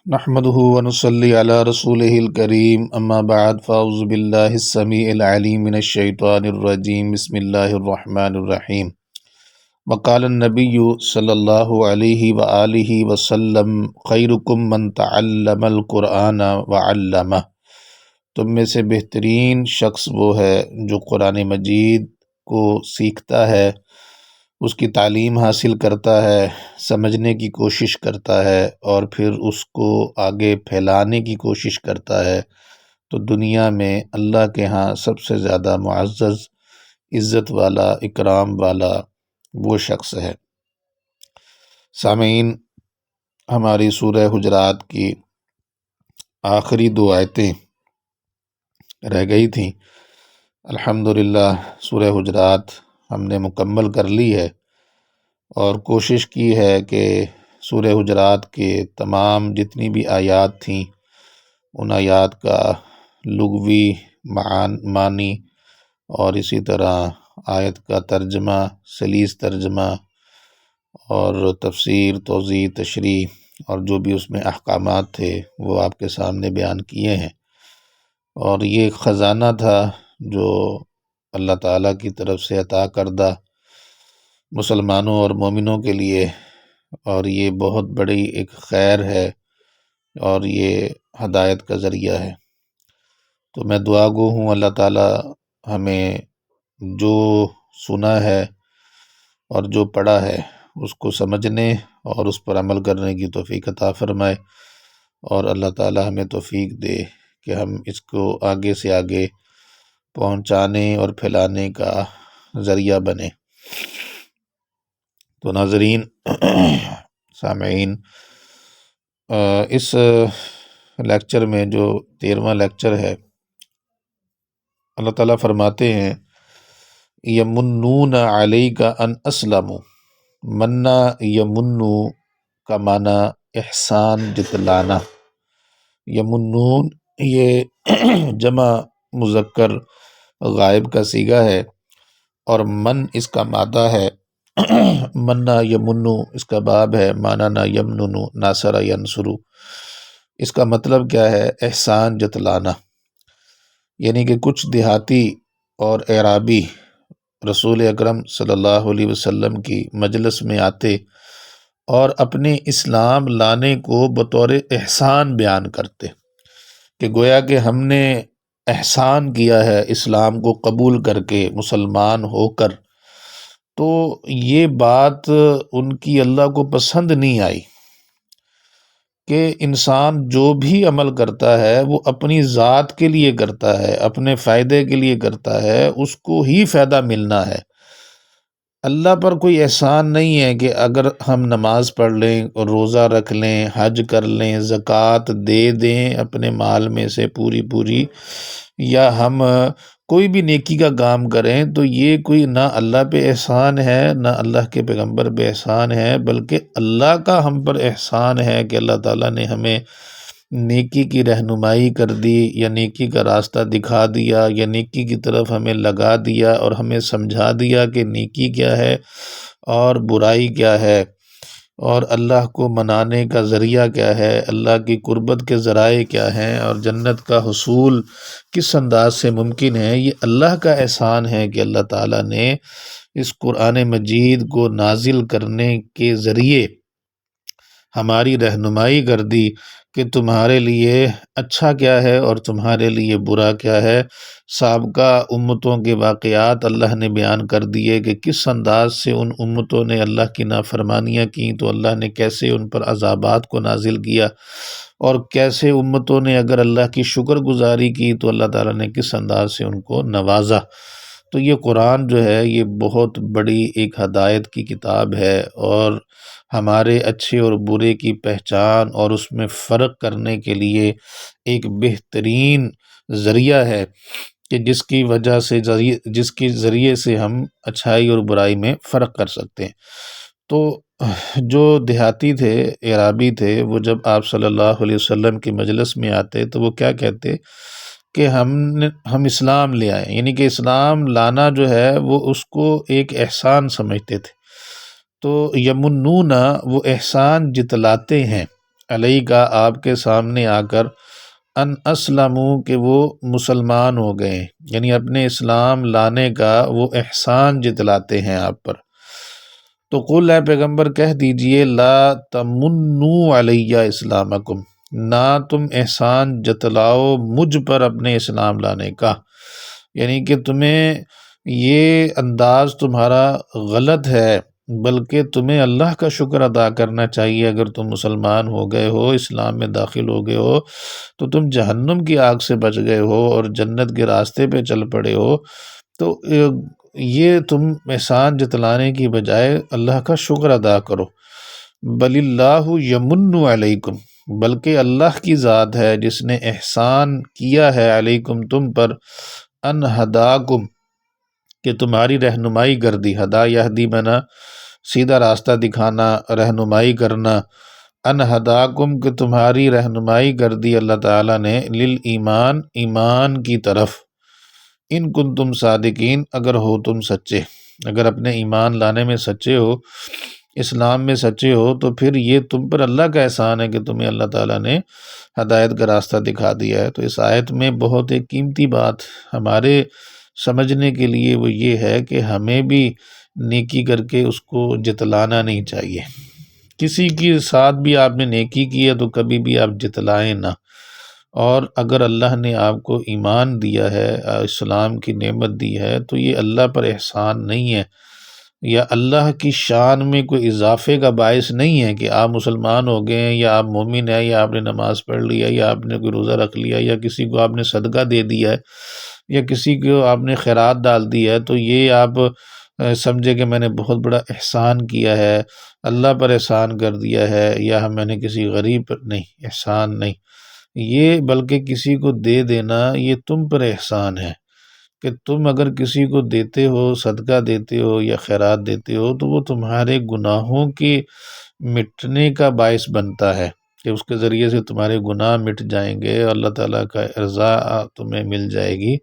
نحمده ونصلي على رسوله الكريم اما بعد فاعوذ بالله السميع العليم من الشيطان الرجيم بسم الله الرحمن الرحيم وقال النبي صلى الله عليه وآله وسلم خيركم من تعلم القرآن وعلمه۔ تم میں سے بہترین شخص وہ ہے جو قرآن مجید کو سیکھتا ہے، اس کی تعلیم حاصل کرتا ہے، سمجھنے کی کوشش کرتا ہے اور پھر اس کو آگے پھیلانے کی کوشش کرتا ہے، تو دنیا میں اللہ کے ہاں سب سے زیادہ معزز، عزت والا، اکرام والا وہ شخص ہے۔ سامعین، ہماری سورہ حجرات کی آخری 2 آیتیں رہ گئی تھیں۔ الحمدللہ سورہ حجرات ہم نے مکمل کر لی ہے اور کوشش کی ہے کہ سورہ حجرات کے تمام جتنی بھی آیات تھیں ان آیات کا لغوی معنی اور اسی طرح آیت کا ترجمہ، سلیس ترجمہ اور تفسیر، توضیح، تشریح اور جو بھی اس میں احکامات تھے وہ آپ کے سامنے بیان کیے ہیں۔ اور یہ ایک خزانہ تھا جو اللہ تعالیٰ کی طرف سے عطا کردہ مسلمانوں اور مومنوں کے لیے، اور یہ بہت بڑی ایک خیر ہے اور یہ ہدایت کا ذریعہ ہے۔ تو میں دعا گو ہوں اللہ تعالیٰ ہمیں جو سنا ہے اور جو پڑھا ہے اس کو سمجھنے اور اس پر عمل کرنے کی توفیق عطا فرمائے، اور اللہ تعالیٰ ہمیں توفیق دے کہ ہم اس کو آگے سے آگے پہنچانے اور پھیلانے کا ذریعہ بنے۔ تو ناظرین، سامعین، اس لیکچر میں جو 13واں لیکچر ہے، اللہ تعالیٰ فرماتے ہیں یمنون علیک ان اسلموا۔ منا یمنو کا معنی احسان جتلانا، یمنون یہ جمع مذکر غائب کا صیغہ ہے اور من اس کا مادہ ہے، منا یمنو اس کا باب ہے، ماننا یمننو ناصر ینصرو۔ اس کا مطلب کیا ہے؟ احسان جتلانا، یعنی کہ کچھ دیہاتی اور اعرابی رسول اکرم صلی اللہ علیہ وسلم کی مجلس میں آتے اور اپنے اسلام لانے کو بطور احسان بیان کرتے کہ گویا کہ ہم نے احسان کیا ہے اسلام کو قبول کر کے، مسلمان ہو کر۔ تو یہ بات ان کی اللہ کو پسند نہیں آئی کہ انسان جو بھی عمل کرتا ہے وہ اپنی ذات کے لیے کرتا ہے، اپنے فائدے کے لیے کرتا ہے، اس کو ہی فائدہ ملنا ہے۔ اللہ پر کوئی احسان نہیں ہے کہ اگر ہم نماز پڑھ لیں اور روزہ رکھ لیں، حج کر لیں، زکوٰۃ دے دیں اپنے مال میں سے پوری، یا ہم کوئی بھی نیکی کا کام کریں، تو یہ کوئی نہ اللہ پہ احسان ہے نہ اللہ کے پیغمبر پہ احسان ہے، بلکہ اللہ کا ہم پر احسان ہے کہ اللہ تعالیٰ نے ہمیں نیکی کی رہنمائی کر دی، یا نیکی کا راستہ دکھا دیا، یا نیکی کی طرف ہمیں لگا دیا اور ہمیں سمجھا دیا کہ نیکی کیا ہے اور برائی کیا ہے، اور اللہ کو منانے کا ذریعہ کیا ہے، اللہ کی قربت کے ذرائع کیا ہیں، اور جنت کا حصول کس انداز سے ممکن ہے۔ یہ اللہ کا احسان ہے کہ اللہ تعالیٰ نے اس قرآن مجید کو نازل کرنے کے ذریعے ہماری رہنمائی کر دی کہ تمہارے لیے اچھا کیا ہے اور تمہارے لیے برا کیا ہے۔ سابقہ امتوں کے واقعات اللہ نے بیان کر دیے کہ کس انداز سے ان امتوں نے اللہ کی نافرمانیاں کیں تو اللہ نے کیسے ان پر عذابات کو نازل کیا، اور کیسے امتوں نے اگر اللہ کی شکر گزاری کی تو اللہ تعالیٰ نے کس انداز سے ان کو نوازا۔ تو یہ قرآن جو ہے یہ بہت بڑی ایک ہدایت کی کتاب ہے، اور ہمارے اچھے اور برے کی پہچان اور اس میں فرق کرنے کے لیے ایک بہترین ذریعہ ہے کہ جس کی وجہ سے جس کے ذریعے سے ہم اچھائی اور برائی میں فرق کر سکتے ہیں۔ تو جو دیہاتی تھے، اعرابی تھے، وہ جب آپ صلی اللہ علیہ وسلم کی مجلس میں آتے تو وہ کیا کہتے کہ ہم اسلام لے آئے، یعنی کہ اسلام لانا جو ہے وہ اس کو ایک احسان سمجھتے تھے۔ تو یمنون وہ احسان جتلاتے ہیں، علیہ کا آپ کے سامنے آ کر ان اسلموا کہ وہ مسلمان ہو گئے، یعنی اپنے اسلام لانے کا وہ احسان جتلاتے ہیں آپ پر، تو قل اے پیغمبر کہہ دیجئے لا تمنوا علیہ اسلامکم، نہ تم احسان جتلاؤ مجھ پر اپنے اسلام لانے کا، یعنی کہ تمہیں یہ انداز تمہارا غلط ہے، بلکہ تمہیں اللہ کا شکر ادا کرنا چاہیے۔ اگر تم مسلمان ہو گئے ہو، اسلام میں داخل ہو گئے ہو، تو تم جہنم کی آگ سے بچ گئے ہو اور جنت کے راستے پہ چل پڑے ہو، تو یہ تم احسان جتلانے کی بجائے اللہ کا شکر ادا کرو۔ بل اللہ یمن علیکم، بلکہ اللہ کی ذات ہے جس نے احسان کیا ہے علیکم تم پر، ان ہداکم کہ تمہاری رہنمائی کر دی، ہدا یہدی منا سیدھا راستہ دکھانا، رہنمائی کرنا، ان ہداکم کہ تمہاری رہنمائی کر دی اللہ تعالیٰ نے، للایمان ایمان کی طرف، ان کنتم صادقین اگر ہو تم سچے، اگر اپنے ایمان لانے میں سچے ہو، اسلام میں سچے ہو، تو پھر یہ تم پر اللہ کا احسان ہے کہ تمہیں اللہ تعالیٰ نے ہدایت کا راستہ دکھا دیا ہے۔ تو اس آیت میں بہت ایک قیمتی بات ہمارے سمجھنے کے لیے وہ یہ ہے کہ ہمیں بھی نیکی کر کے اس کو جتلانا نہیں چاہیے۔ کسی کے ساتھ بھی آپ نے نیکی کی ہے تو کبھی بھی آپ جتلائیں نہ، اور اگر اللہ نے آپ کو ایمان دیا ہے، اسلام کی نعمت دی ہے، تو یہ اللہ پر احسان نہیں ہے یا اللہ کی شان میں کوئی اضافے کا باعث نہیں ہے کہ آپ مسلمان ہو گئے ہیں یا آپ مومن ہیں یا آپ نے نماز پڑھ لیا یا آپ نے کوئی روزہ رکھ لیا یا کسی کو آپ نے صدقہ دے دیا ہے یا کسی کو آپ نے خیرات ڈال دی ہے، تو یہ آپ سمجھے کہ میں نے بہت بڑا احسان کیا ہے، اللہ پر احسان کر دیا ہے، یا میں نے کسی غریب پر، نہیں، احسان نہیں یہ، بلکہ کسی کو دے دینا یہ تم پر احسان ہے کہ تم اگر کسی کو دیتے ہو، صدقہ دیتے ہو یا خیرات دیتے ہو، تو وہ تمہارے گناہوں کی مٹنے کا باعث بنتا ہے کہ اس کے ذریعے سے تمہارے گناہ مٹ جائیں گے اور اللہ تعالیٰ کا رضا تمہیں مل جائے گی۔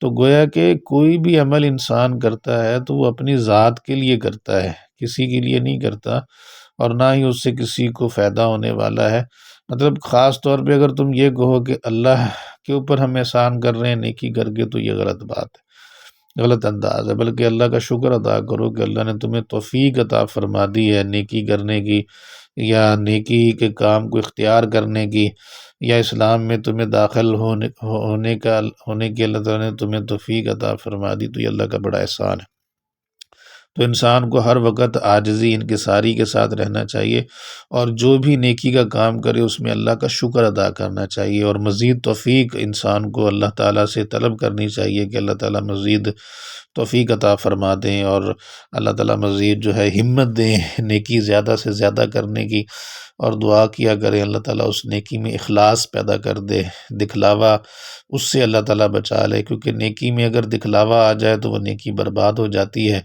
تو گویا کہ کوئی بھی عمل انسان کرتا ہے تو وہ اپنی ذات کے لیے کرتا ہے، کسی کے لیے نہیں کرتا، اور نہ ہی اس سے کسی کو فائدہ ہونے والا ہے۔ مطلب خاص طور پہ اگر تم یہ کہو کہ اللہ کے اوپر ہم احسان کر رہے ہیں نیکی کر کے، تو یہ غلط بات ہے، غلط انداز ہے، بلکہ اللہ کا شکر ادا کرو کہ اللہ نے تمہیں توفیق عطا فرما دی ہے نیکی کرنے کی، یا نیکی کے کام کو اختیار کرنے کی، یا اسلام میں تمہیں داخل ہونے کی اللہ تعالیٰ نے تمہیں توفیق عطا فرما دی، تو یہ اللہ کا بڑا احسان ہے۔ تو انسان کو ہر وقت عاجزی انکساری کے ساتھ رہنا چاہیے، اور جو بھی نیکی کا کام کرے اس میں اللہ کا شکر ادا کرنا چاہیے، اور مزید توفیق انسان کو اللہ تعالیٰ سے طلب کرنی چاہیے کہ اللہ تعالیٰ مزید توفیق عطا فرما دیں، اور اللہ تعالیٰ مزید جو ہے ہمت دیں نیکی زیادہ سے زیادہ کرنے کی، اور دعا کیا کریں اللہ تعالیٰ اس نیکی میں اخلاص پیدا کر دے، دکھلاوا اس سے اللہ تعالیٰ بچا لے، کیونکہ نیکی میں اگر دکھلاوا آ جائے تو وہ نیکی برباد ہو جاتی ہے،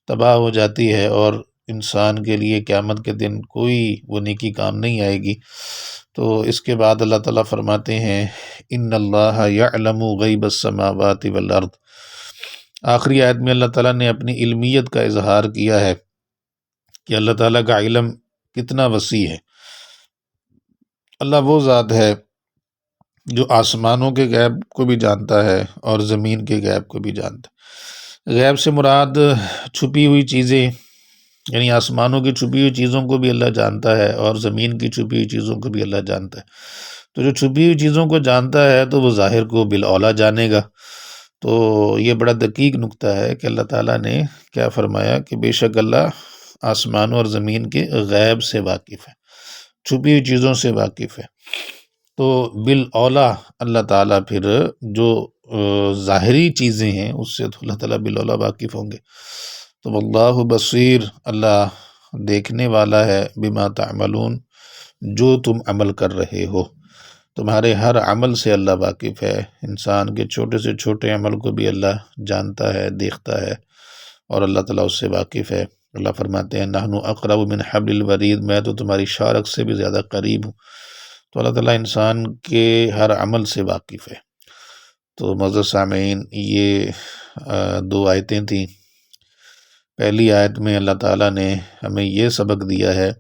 تباہ ہو جاتی ہے، اور انسان کے لیے قیامت کے دن کوئی وہ نیکی کام نہیں آئے گی۔ تو اس کے بعد اللہ تعالیٰ فرماتے ہیں ان اللہ یعلم غیب السماوات والارض، آخری آیت میں اللہ تعالیٰ نے اپنی علمیت کا اظہار کیا ہے کہ اللہ تعالیٰ کا علم کتنا وسیع ہے۔ اللہ وہ ذات ہے جو آسمانوں کے غیب کو بھی جانتا ہے اور زمین کے غیب کو بھی جانتا ہے۔ غیب سے مراد چھپی ہوئی چیزیں، یعنی آسمانوں کی چھپی ہوئی چیزوں کو بھی اللہ جانتا ہے اور زمین کی چھپی ہوئی چیزوں کو بھی اللہ جانتا ہے۔ تو جو چھپی ہوئی چیزوں کو جانتا ہے تو وہ ظاہر کو بالاولیٰ جانے گا۔ تو یہ بڑا دقیق نکتہ ہے کہ اللہ تعالیٰ نے کیا فرمایا کہ بے شک اللہ آسمانوں اور زمین کے غیب سے واقف ہے، چھپی ہوئی چیزوں سے واقف ہے، تو بالاولیٰ اللہ تعالیٰ پھر جو ظاہری چیزیں ہیں اس سے تو اللہ تعالیٰ بالاولیٰ واقف ہوں گے۔ تو واللہ بصیر، اللہ دیکھنے والا ہے، بما تعملون، جو تم عمل کر رہے ہو، تمہارے ہر عمل سے اللہ واقف ہے، انسان کے چھوٹے سے چھوٹے عمل کو بھی اللہ جانتا ہے، دیکھتا ہے، اور اللہ تعالیٰ اس سے واقف ہے۔ اللہ فرماتے ہیں نحن اقرب من حبل الورید، میں تو تمہاری شارک سے بھی زیادہ قریب ہوں۔ تو اللہ تعالیٰ انسان کے ہر عمل سے واقف ہے۔ تو معزز سامعین، یہ دو آیتیں تھیں۔ پہلی آیت میں اللہ تعالیٰ نے ہمیں یہ سبق دیا ہے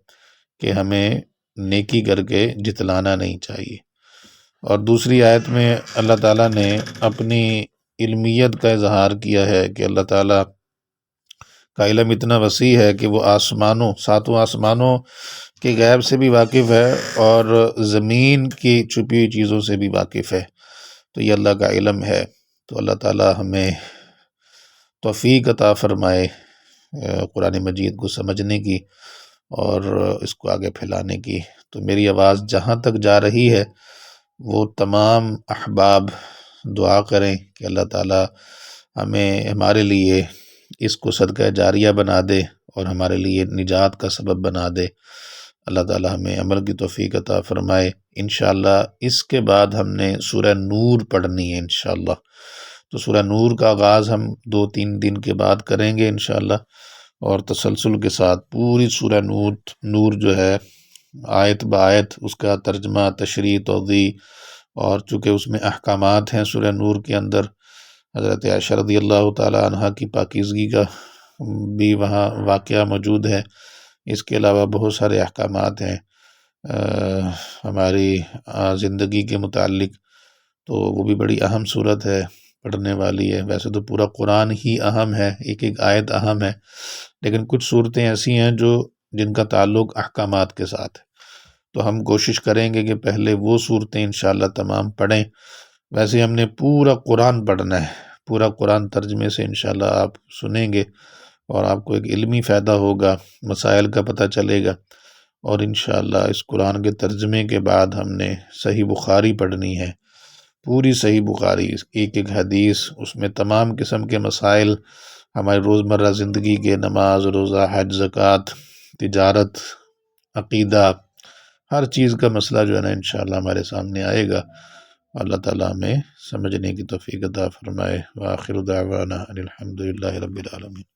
کہ ہمیں نیکی کر کے جتلانا نہیں چاہیے۔ اور دوسری آیت میں اللہ تعالیٰ نے اپنی علمیت کا اظہار کیا ہے کہ اللہ تعالیٰ کا علم اتنا وسیع ہے کہ وہ ساتوں آسمانوں کے غیب سے بھی واقف ہے اور زمین کی چھپی ہوئی چیزوں سے بھی واقف ہے۔ تو یہ اللہ کا علم ہے۔ تو اللہ تعالیٰ ہمیں توفیق عطا فرمائے قرآن مجید کو سمجھنے کی اور اس کو آگے پھیلانے کی۔ تو میری آواز جہاں تک جا رہی ہے وہ تمام احباب دعا کریں کہ اللہ تعالیٰ ہمارے لیے اس کو صدقہ جاریہ بنا دے اور ہمارے لیے نجات کا سبب بنا دے۔ اللہ تعالیٰ ہمیں عمل کی توفیق عطا فرمائے۔ انشاءاللہ اس کے بعد ہم نے سورہ نور پڑھنی ہے انشاءاللہ۔ تو سورہ نور کا آغاز ہم 2-3 دن کے بعد کریں گے انشاءاللہ، اور تسلسل کے ساتھ پوری سورہ نور جو ہے آیت بآیت اس کا ترجمہ، تشریح، توضیح، اور چونکہ اس میں احکامات ہیں سورہ نور کے اندر، حضرت عائشہ رضی اللہ تعالی عنہ کی پاکیزگی کا بھی وہاں واقعہ موجود ہے۔ اس کے علاوہ بہت سارے احکامات ہیں ہماری زندگی کے متعلق، تو وہ بھی بڑی اہم صورت ہے، پڑھنے والی ہے۔ ویسے تو پورا قرآن ہی اہم ہے، ایک ایک آیت اہم ہے، لیکن کچھ صورتیں ایسی ہیں جن کا تعلق احکامات کے ساتھ ہے۔ تو ہم کوشش کریں گے کہ پہلے وہ صورتیں انشاءاللہ تمام پڑھیں۔ ویسے ہم نے پورا قرآن پڑھنا ہے، پورا قرآن ترجمے سے انشاءاللہ آپ سنیں گے اور آپ کو ایک علمی فائدہ ہوگا، مسائل کا پتہ چلے گا۔ اور انشاءاللہ اس قرآن کے ترجمے کے بعد ہم نے صحیح بخاری پڑھنی ہے، پوری صحیح بخاری، ایک ایک حدیث، اس میں تمام قسم کے مسائل ہماری روزمرہ زندگی کے، نماز، روزہ، حج، زکوٰۃ، تجارت، عقیدہ، ہر چیز کا مسئلہ جو ہے نا انشاءاللہ ہمارے سامنے آئے گا۔ اللہ تعالیٰ ہمیں سمجھنے کی توفیق عطا فرمائے۔ وآخر دعوانا ان الحمد للہ رب العالمین۔